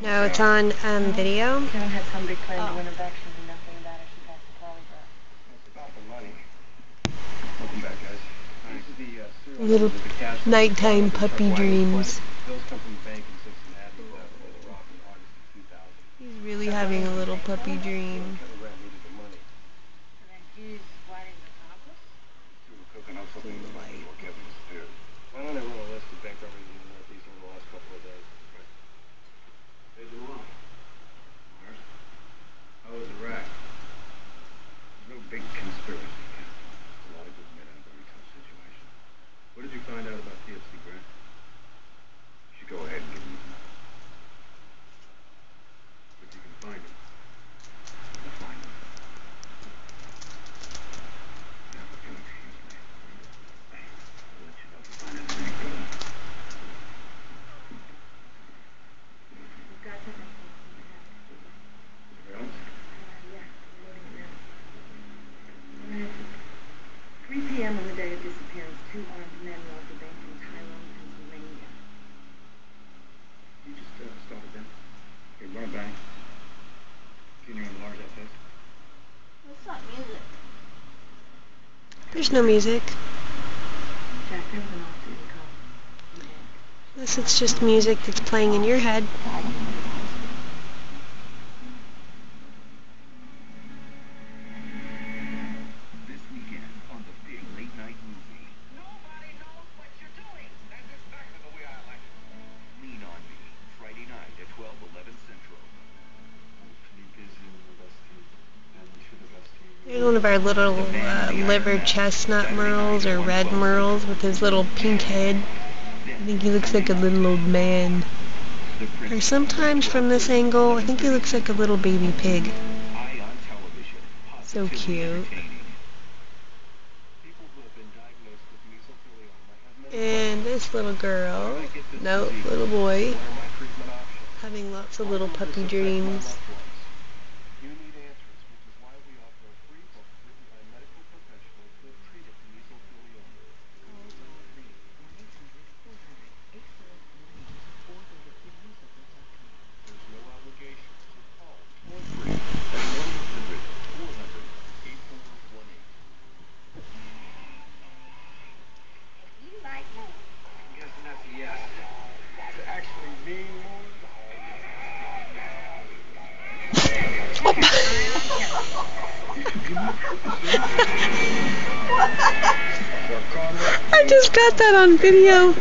No, it's on video. Karen had somebody claim to win her back. She knew nothing about it. She passed the polygraph. It's about the money. Welcome back, guys. Little nighttime puppy dreams. Bills come from the bank in Cincinnati. That robbed in August of 2000. He's really having a little puppy dream. Rat needed the money. So then he's Whiting's accomplice? Two were cooking up something in the night before Kevin disappeared. Why don't I run a list of bank robberies in the Northeast over the last couple of days? Days in a row. How was Iraq? There's no big conspiracy. A lot of good men in a very tough situation. What did you find out about TFC, Grant? You should go ahead and give me the number. If you can find him, you'll find him. Yeah, but you'll excuse me. I'll let you know if you find anything good. We've got something for you. Anybody else? Yeah, we're loading it now. 3 p.m. on the day of disappearance, 2 armed men robbed a bank in Tyrone, Pennsylvania. You just stop it then. Okay, run it back. Can you enlarge that text? That's not music. There's no music. Jack, there was an officer you called. Unless it's just music that's playing in your head. This weekend on the big late night movie. Nobody knows what you're doing. That's exactly the way I like it. Lean on Me. Friday night at 12/11 Central. There's one of our little liver chestnut merles or red merles with his little pink head. I think he looks like a little old man. Or sometimes from this angle, I think he looks like a little baby pig. So cute. And this little girl, no, little boy, having lots of little puppy dreams. You need answers, which is why we offer a free book written by medical professionals who have treated mesothelioma. Call toll-free 1-800-400-8448 or visit freemesothel.com. There's no obligation, so call toll-free at 1-800-400-8418. If you like moon. I'm guessing that's a yes. To actually mean moon? I just got that on video.